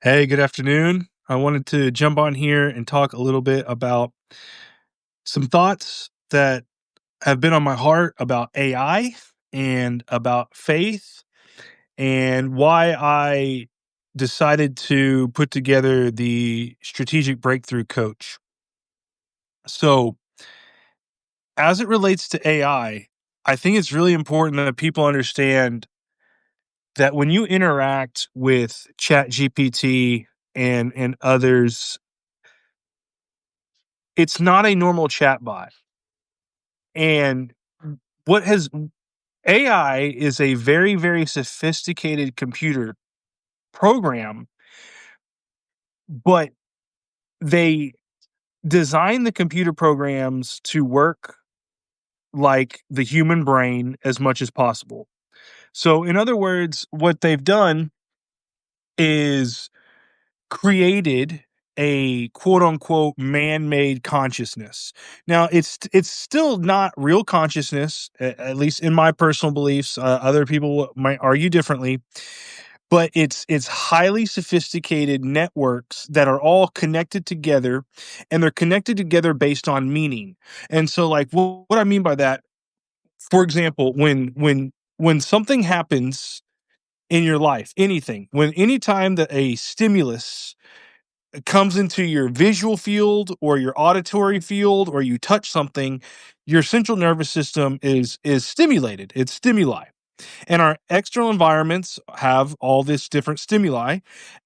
Hey, good afternoon. I wanted to jump on here and talk a little bit about some thoughts that have been on my heart about AI and about faith and why I decided to put together the strategic breakthrough coach. So, as it relates to I think it's really important that people understand that when you interact with ChatGPT and others, it's not a normal chatbot. And what has AI is a very, very sophisticated computer program, but they design the computer programs to work like the human brain as much as possible. So, in other words, what they've done is created a quote unquote man-made consciousness. Now it's still not real consciousness, at least in my personal beliefs. Other people might argue differently, but it's highly sophisticated networks that are all connected together, and they're connected together based on meaning. And so, like, what I mean by that, for example, when something happens in your life, anytime that a stimulus comes into your visual field or your auditory field, or you touch something, your central nervous system is stimulated. It's stimuli. And our external environments have all this different stimuli.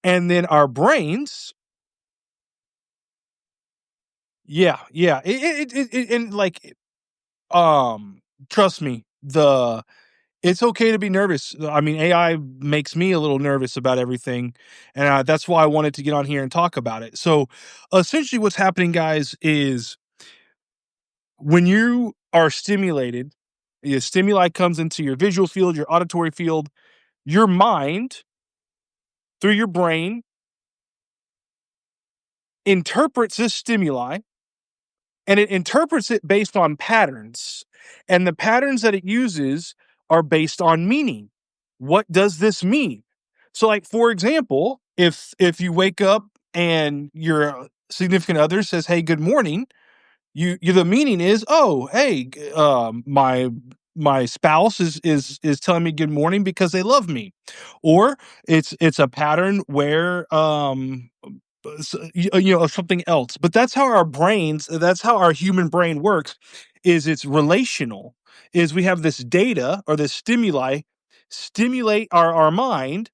And then our brains, yeah. And like, trust me, it's okay to be nervous. I mean, AI makes me a little nervous about everything, and that's why I wanted to get on here and talk about it. So, essentially, what's happening, guys, is when you are stimulated, the stimuli comes into your visual field, your auditory field, your mind, through your brain, interprets this stimuli, and it interprets it based on patterns. And the patterns that it uses are based on meaning. What does this mean? So, like, for example, if you wake up and your significant other says, "Hey, good morning," you the meaning is, "Oh, hey, my spouse is telling me good morning because they love me," or it's a pattern where something else. But that's how our human brain works. Is it's relational. Is we have this data or this stimuli stimulate our mind,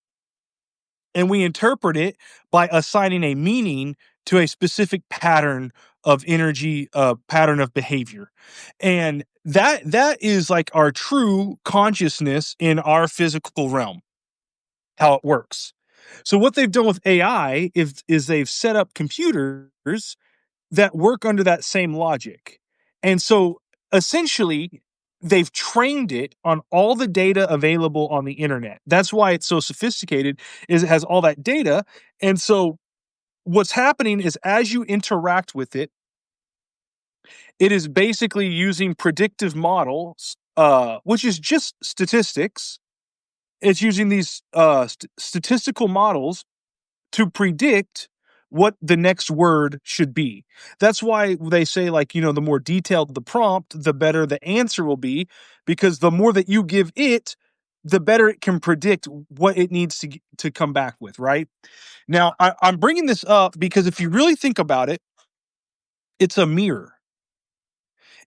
and we interpret it by assigning a meaning to a specific pattern of energy, pattern of behavior. And that is like our true consciousness in our physical realm, how it works. So what they've done with AI is they've set up computers that work under that same logic. And so essentially, they've trained it on all the data available on the internet. That's why it's so sophisticated, is it has all that data. And so what's happening is, as you interact with it, it is basically using predictive models, which is just statistics. It's using these statistical models to predict what the next word should be. That's why they say, like, the more detailed the prompt, the better the answer will be, because the more that you give it, the better it can predict what it needs to come back with, right? Now, I'm bringing this up because if you really think about it, it's a mirror.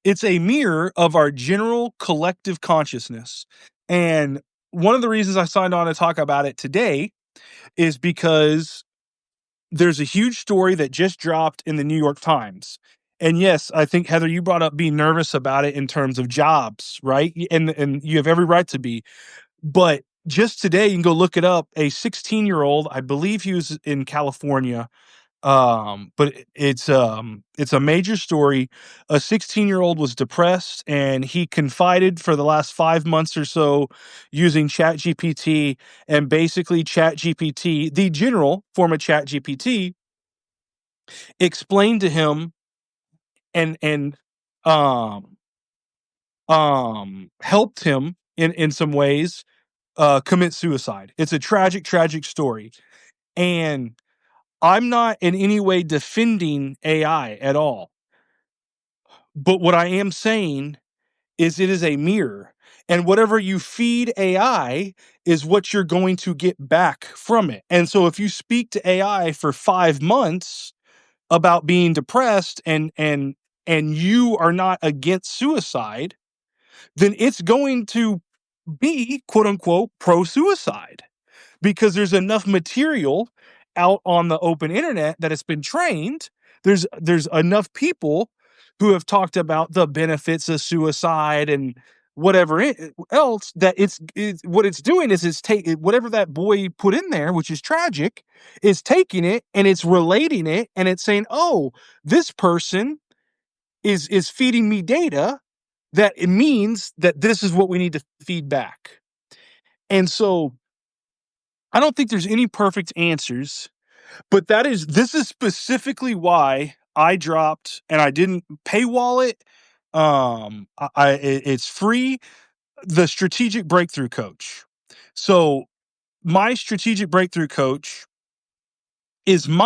It's a mirror of our general collective consciousness. And one of the reasons I signed on to talk about it today is because there's a huge story that just dropped in the New York Times. And yes, I think, Heather, you brought up being nervous about it in terms of jobs, right? And you have every right to be. But just today, you can go look it up. A 16-year-old, I believe he was in California, but it's a major story. A 16-year-old was depressed, and he confided for the last 5 months or so using ChatGPT. And basically, ChatGPT, the general form of ChatGPT, explained to him and um helped him in some ways commit suicide. It's a tragic story. And I'm not in any way defending AI at all. But what I am saying is it is a mirror. And whatever you feed AI is what you're going to get back from it. And so if you speak to AI for 5 months about being depressed and you are not against suicide, then it's going to be quote unquote pro suicide because there's enough material out on the open internet that it's been trained. There's enough people who have talked about the benefits of suicide and whatever else that it's what it's doing is it's take whatever that boy put in there, which is tragic, is taking it and it's relating it and it's saying, oh, this person is feeding me data that it means that this is what we need to feed back. And so I don't think there's any perfect answers, but this is specifically why I dropped and I didn't paywall it. It's free. The strategic breakthrough coach. So my strategic breakthrough coach is and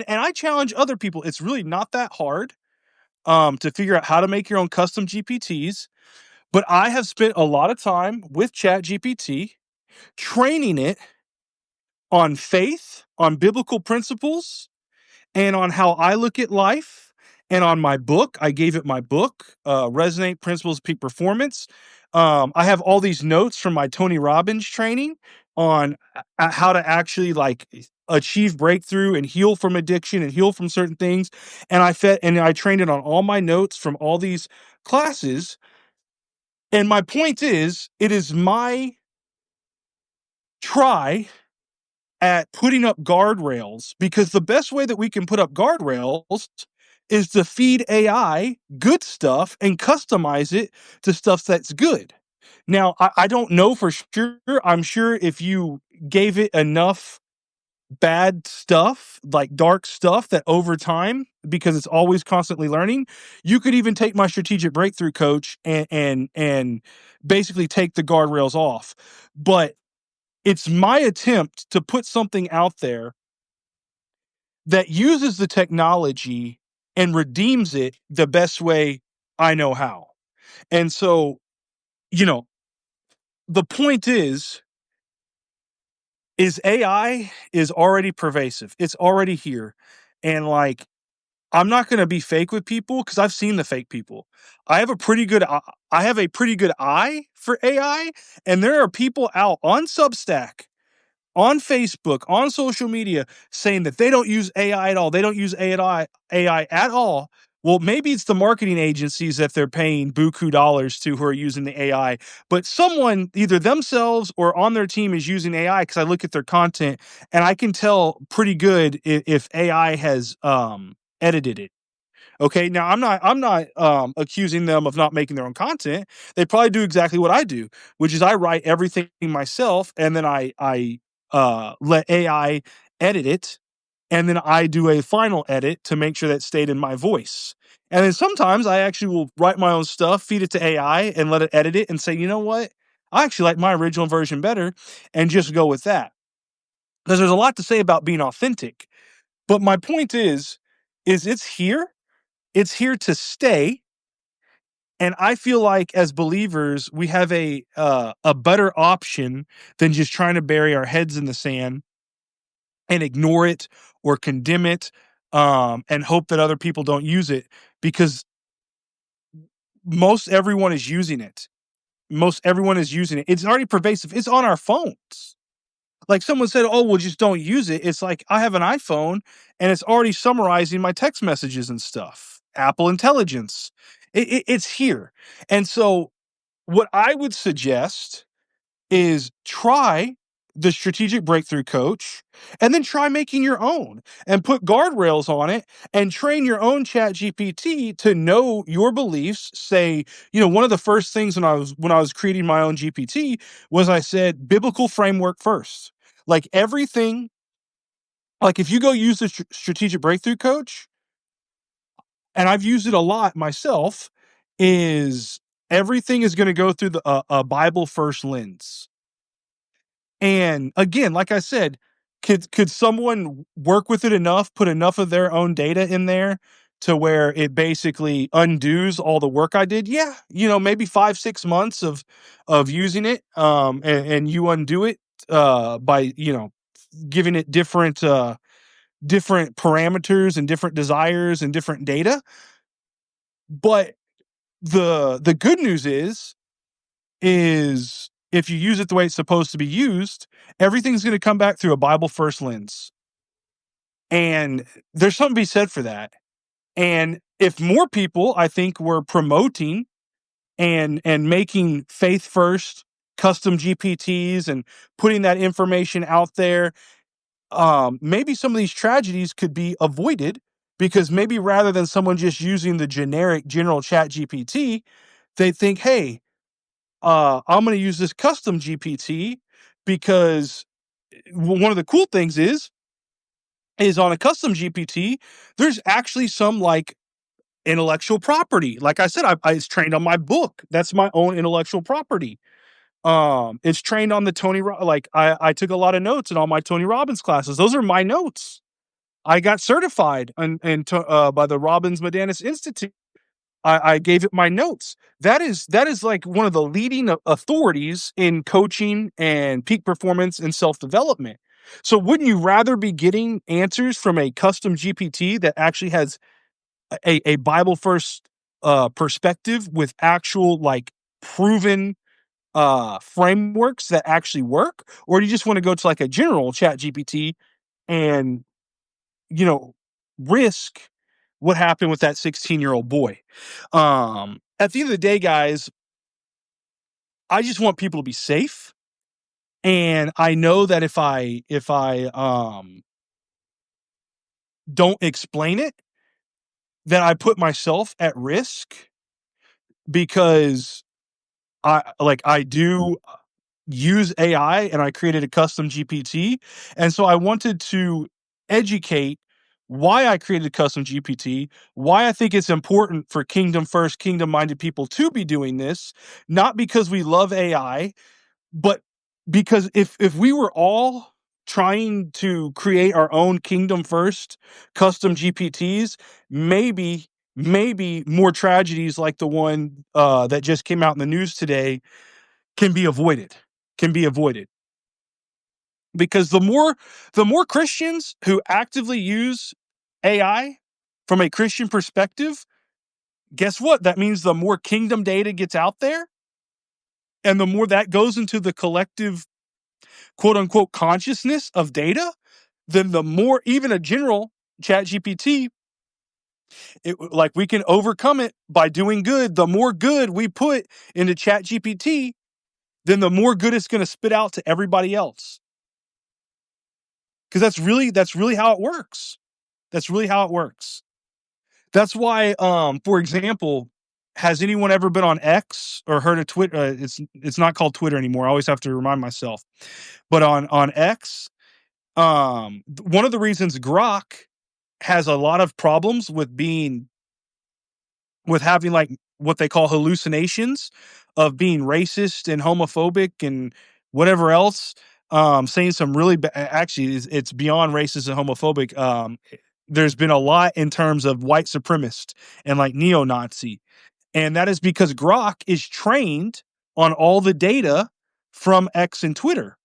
I challenge other people. It's really not that hard to figure out how to make your own custom GPTs. But I have spent a lot of time with Chat GPT training it on faith, on biblical principles, and on how I look at life. And on my book, I gave it my book, Resonate Principles Peak Performance. I have all these notes from my Tony Robbins training on how to actually like achieve breakthrough and heal from addiction and heal from certain things. And I trained it on all my notes from all these classes. And my point is, it is my try at putting up guardrails because the best way that we can put up guardrails is to feed AI good stuff and customize it to stuff that's good. Now, I don't know for sure. I'm sure if you gave it enough bad stuff, like dark stuff, that over time, because it's always constantly learning, you could even take my strategic breakthrough coach and basically take the guardrails off. But it's my attempt to put something out there that uses the technology and redeems it the best way I know how. And so, you know, the point is AI is already pervasive. It's already here. And like, I'm not going to be fake with people because I've seen the fake people. I have a pretty good I have a pretty good eye for AI, and there are people out on Substack, on Facebook, on social media saying that they don't use AI at all. They don't use AI at all. Well, maybe it's the marketing agencies that they're paying buku dollars to who are using the AI, but someone either themselves or on their team is using AI because I look at their content and I can tell pretty good if AI has edited it. Okay, now I'm not accusing them of not making their own content. They probably do exactly what I do, which is I write everything myself and then I let AI edit it, and then I do a final edit to make sure that stayed in my voice. And then sometimes I actually will write my own stuff, feed it to AI, and let it edit it and say, you know what? I actually like my original version better, and just go with that. Because there's a lot to say about being authentic. But my point is it's here. It's here to stay. And I feel like as believers, we have a better option than just trying to bury our heads in the sand and ignore it or condemn it, and hope that other people don't use it, because most everyone is using it. Most everyone is using it. It's already pervasive. It's on our phones. Like someone said, "Oh, well, just don't use it." It's like I have an iPhone and it's already summarizing my text messages and stuff. Apple Intelligence. It's here. And so what I would suggest is try the strategic breakthrough coach and then try making your own and put guardrails on it and train your own chat GPT to know your beliefs. Say, one of the first things when I was creating my own GPT was I said biblical framework first. Like everything, like if you go use the strategic breakthrough coach, and I've used it a lot myself, is everything is going to go through a Bible first lens. And again, like I said, Could someone work with it enough, put enough of their own data in there to where it basically undoes all the work I did? Yeah, maybe 5, 6 months of using it, and you undo it by giving it different parameters and different desires and different data. But the good news is if you use it the way it's supposed to be used, everything's going to come back through a Bible first lens. And there's something to be said for that. And if more people, I think, were promoting and making faith first custom GPTs and putting that information out there, maybe some of these tragedies could be avoided, because maybe rather than someone just using the generic general chat GPT, they think, hey, I'm going to use this custom GPT because one of the cool things is on a custom GPT, there's actually some like intellectual property. Like I said, it's trained on my book. That's my own intellectual property. It's trained on the I took a lot of notes in all my Tony Robbins classes. Those are my notes. I got certified by the Robbins Medanis Institute. I gave it my notes. That is like one of the leading authorities in coaching and peak performance and self-development. So wouldn't you rather be getting answers from a custom GPT that actually has a Bible first perspective with actual like proven frameworks that actually work? Or do you just want to go to like a general chat GPT and risk what happened with that 16-year-old boy? At the end of the day, guys, I just want people to be safe. And I know that if I don't explain it, then I put myself at risk, because I do use AI and I created a custom GPT. And so I wanted to educate why I created a custom GPT, why I think it's important for kingdom first, kingdom minded people to be doing this, not because we love AI, but because if we were all trying to create our own kingdom first custom GPTs, maybe more tragedies like the one that just came out in the news today can be avoided. Can be avoided. Because the more Christians who actively use AI from a Christian perspective, guess what? That means the more kingdom data gets out there, and the more that goes into the collective quote unquote consciousness of data, then the more even a general chat GPT, like we can overcome it by doing good. The more good we put into chat GPT, then the more good it's going to spit out to everybody else. Because that's really how it works. That's really how it works. That's why, for example, has anyone ever been on X or heard of Twitter? It's not called Twitter anymore. I always have to remind myself. But on X, one of the reasons Grok has a lot of problems with having like what they call hallucinations of being racist and homophobic and whatever else, saying some really actually it's beyond racist and homophobic. There's been a lot in terms of white supremacist and like neo-Nazi, and that is because Grok is trained on all the data from X and Twitter.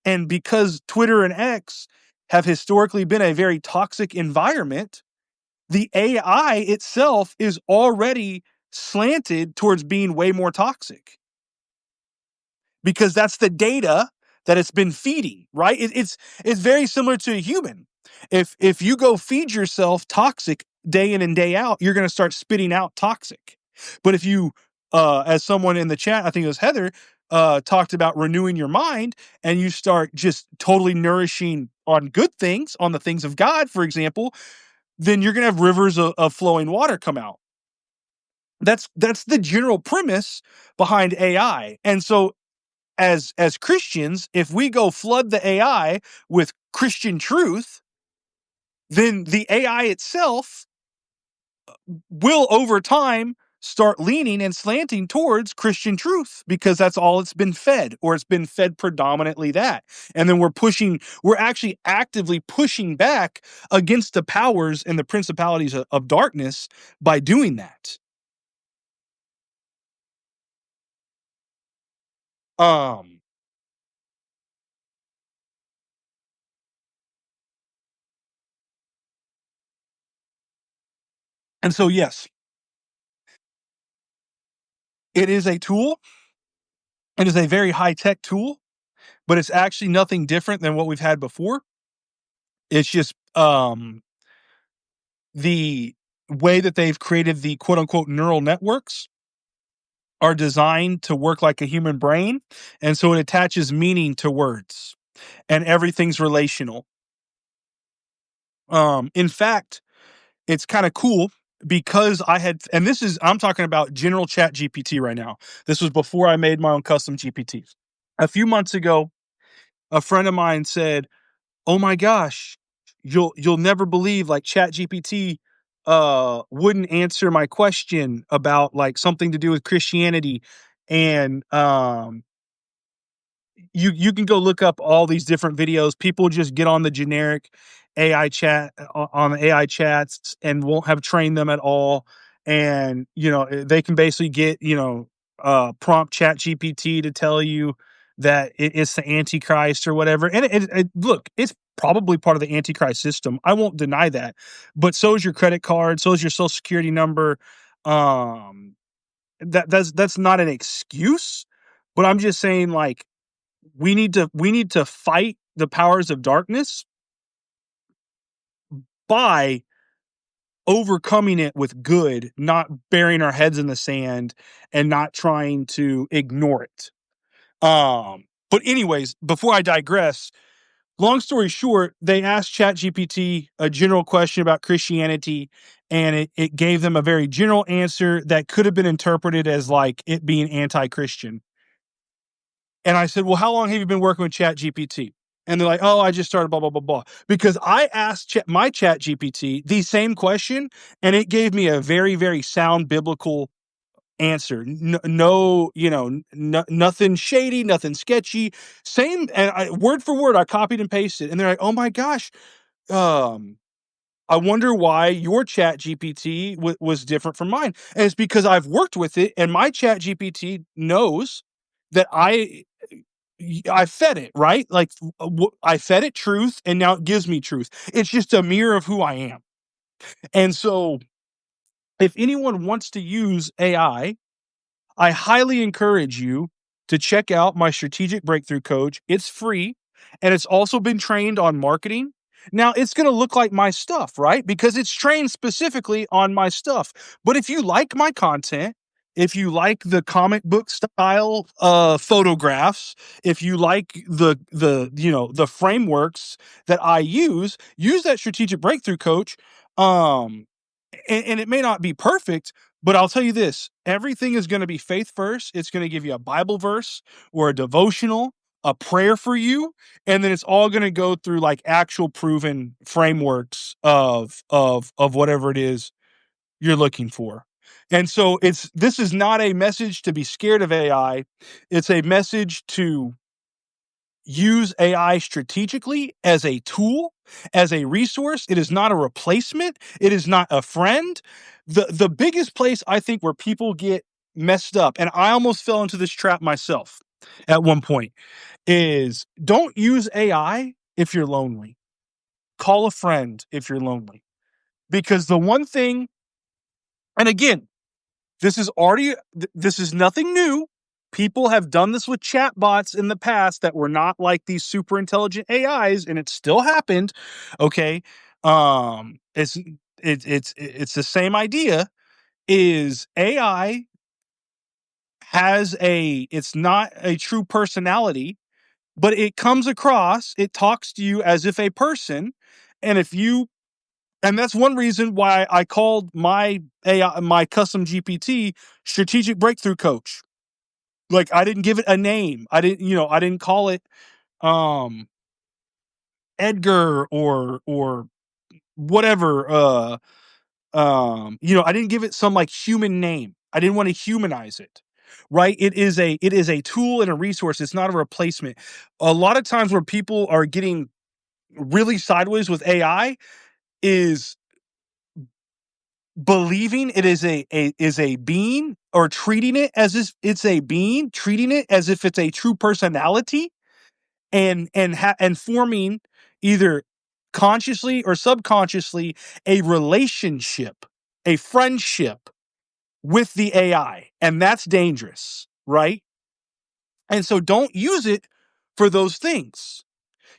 And because Twitter and X have historically been a very toxic environment, the AI itself is already slanted towards being way more toxic, because that's the data that it's been feeding, right? It's very similar to a human. If you go feed yourself toxic day in and day out, you're going to start spitting out toxic. But if you, as someone in the chat, I think it was Heather, talked about renewing your mind, and you start just totally nourishing on good things, on the things of God, for example, then you're going to have rivers of flowing water come out. That's the general premise behind AI. And so as Christians, if we go flood the AI with Christian truth, then the AI itself will over time start leaning and slanting towards Christian truth because that's all it's been fed, or it's been fed predominantly that. And then we're actually actively pushing back against the powers and the principalities of darkness by doing that. Um, and so, yes, it is a tool. It is a very high tech tool, but it's actually nothing different than what we've had before. It's just the way that they've created the quote unquote neural networks are designed to work like a human brain. And so it attaches meaning to words, and everything's relational. In fact, it's kind of cool because and I'm talking about general chat GPT right now. This was before I made my own custom GPTs. A few months ago, a friend of mine said, "Oh my gosh, you'll never believe, like, ChatGPT wouldn't answer my question about like something to do with Christianity." And you can go look up all these different videos. People just get on the generic AI chat on the AI chats and won't have trained them at all. And they can basically get prompt Chat GPT to tell you that it's the Antichrist or whatever. And look, it's probably part of the Antichrist system. I won't deny that. But so is your credit card. So is your social security number. Um, that's not an excuse. But I'm just saying, like, we need to fight the powers of darkness by overcoming it with good, not burying our heads in the sand and not trying to ignore it. But anyways, before I digress, long story short, they asked ChatGPT a general question about Christianity, and it gave them a very general answer that could have been interpreted as like it being anti-Christian. And I said, "Well, how long have you been working with ChatGPT?" And they're like, "Oh, I just started blah, blah, blah, blah." Because I asked my ChatGPT the same question, and it gave me a very, very sound biblical answer. No, nothing shady, nothing sketchy. Same, and word for word, I copied and pasted. And they're like, "Oh my gosh, um, I wonder why your Chat GPT was different from mine." And it's because I've worked with it, and my Chat GPT knows that I fed it, right? Like, I fed it truth, and now it gives me truth. It's just a mirror of who I am. And so, if anyone wants to use I highly encourage you to check out my strategic breakthrough coach. It's free, and it's also been trained on marketing. Now, it's going to look like my stuff, right? Because it's trained specifically on my stuff. But if you like my content, if you like the comic book style photographs, if you like the frameworks that I use that strategic breakthrough coach. Um, and it may not be perfect, but I'll tell you this, everything is going to be faith first. It's going to give you a Bible verse or a devotional, a prayer for you, and then it's all going to go through like actual proven frameworks of whatever it is you're looking for. And so this is not a message to be scared of AI. It's a message to use AI strategically as a tool, as a resource. It is not a replacement. It is not a friend. The biggest place I think where people get messed up, and I almost fell into this trap myself at one point, is don't use AI if you're lonely. Call a friend if you're lonely. Because the one thing, and again, this is nothing new. People have done this with chatbots in the past that were not like these super intelligent AIs, and it still happened. Okay. It's it's the same idea. Is AI it's not a true personality, but it talks to you as if a person. And if you and that's one reason why I called my AI, my custom GPT, strategic breakthrough coach. Like, I didn't give it a name. I didn't call it um Edgar or whatever. I didn't give it some like human name. I didn't want to humanize it. Right? It is a tool and a resource. It's not a replacement. A lot of times where people are getting really sideways with AI is believing it is a being, or treating it as if it's a being, treating it as if it's a true personality, and forming, either consciously or subconsciously, a relationship, a friendship with the AI, and that's dangerous, right? And so don't use it for those things.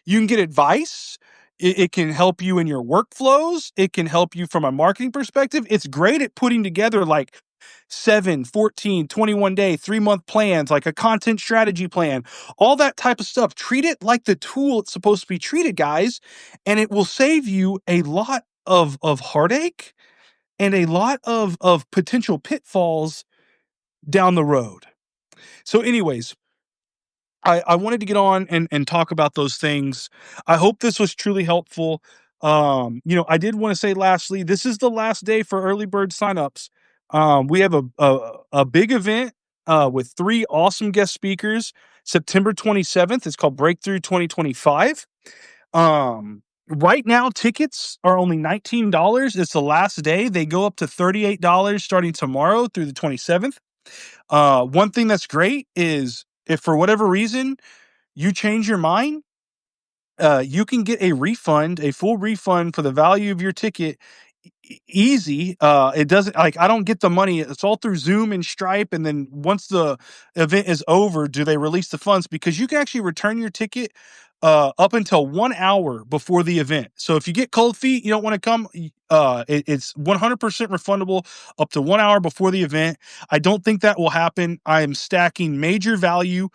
You can get advice. It can help you in your workflows. It can help you from a marketing perspective. It's great at putting together like 7, 14, 21-day, 3-month plans, like a content strategy plan, all that type of stuff. Treat it like the tool it's supposed to be treated, guys, and it will save you a lot of heartache and a lot of potential pitfalls down the road. So, anyways, I wanted to get on and talk about those things. I hope this was truly helpful. I did want to say lastly, this is the last day for early bird signups. We have a big event with 3 awesome guest speakers, September 27th. It's called Breakthrough 2025. Right now, tickets are only $19. It's the last day. They go up to $38 starting tomorrow through the 27th. One thing that's great is, if for whatever reason you change your mind, you can get a refund, a full refund for the value of your ticket, easy. It doesn't, like, I don't get the money. It's all through Zoom and Stripe. And then once the event is over, do they release the funds? Because you can actually return your ticket up until 1 hour before the event. So if you get cold feet, you don't want to come, it's 100% refundable up to 1 hour before the event. I don't think that will happen. I am stacking major value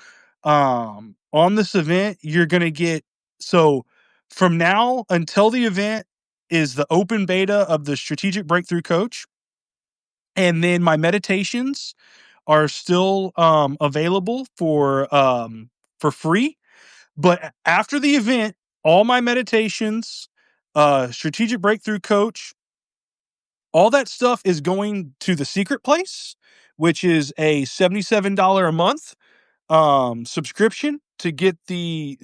on this event. You're going to get, so from now until the event, is the open beta of the Strategic Breakthrough Coach. And then my meditations are still available for free. But after the event, all my meditations, Strategic Breakthrough Coach, all that stuff is going to the secret place, which is a $77 a month subscription to get the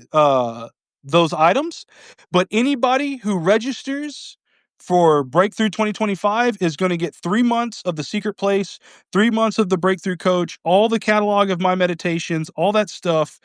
those items. But anybody who registers for Breakthrough 2025 is going to get 3 months of the secret place, 3 months of the Breakthrough Coach, all the catalog of my meditations, all that stuff,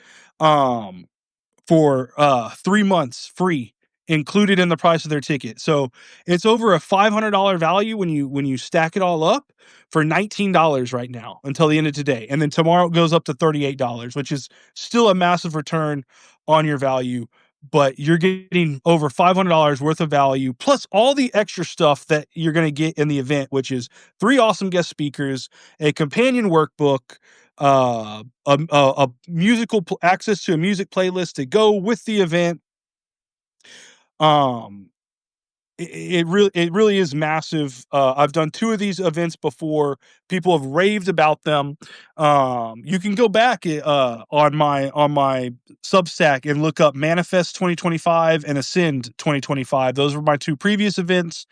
for 3 months free, included in the price of their ticket. So it's over a $500 value when you stack it all up, for $19 right now until the end of today. And then tomorrow it goes up to $38, which is still a massive return on your value. But you're getting over $500 worth of value, plus all the extra stuff that you're going to get in the event, which is 3 awesome guest speakers, a companion workbook, a musical access to a music playlist to go with the event. Um, it really is massive. I've done 2 of these events before. People have raved about them. You can go back on my Substack and look up Manifest 2025 and Ascend 2025. Those were my 2 previous events.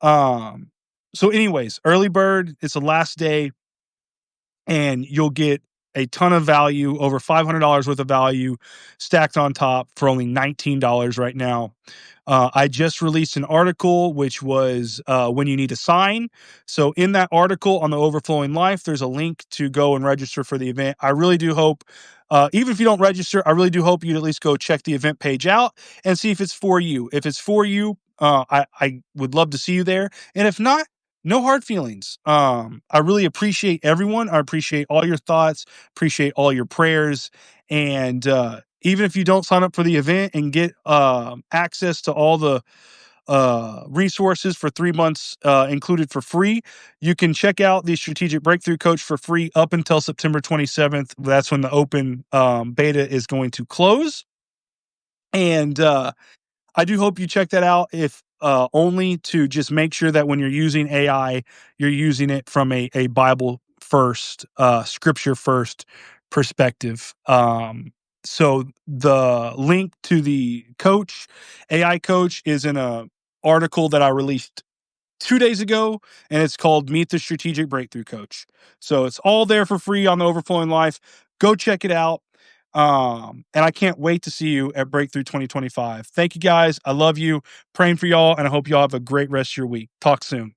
So anyways, early bird, it's the last day, and you'll get a ton of value, over $500 worth of value stacked on top for only $19 right now. I just released an article, which was when you need to sign. So in that article on the Overflowing Life, there's a link to go and register for the event. I really do hope, even if you don't register, I really do hope you'd at least go check the event page out and see if it's for you. If it's for you, I would love to see you there. And if not, no hard feelings. I really appreciate everyone. I appreciate all your thoughts, appreciate all your prayers. And even if you don't sign up for the event and get access to all the resources for 3 months included for free, you can check out the Strategic Breakthrough Coach for free up until September 27th. That's when the open beta is going to close. And I do hope you check that out, if only to just make sure that when you're using AI, you're using it from a Bible first, scripture first perspective. So the link to the AI coach, is in a article that I released 2 days ago, and it's called Meet the Strategic Breakthrough Coach. So it's all there for free on the Overflowing Life. Go check it out. And I can't wait to see you at Breakthrough 2025. Thank you guys. I love you. Praying for y'all, and I hope y'all have a great rest of your week. Talk soon.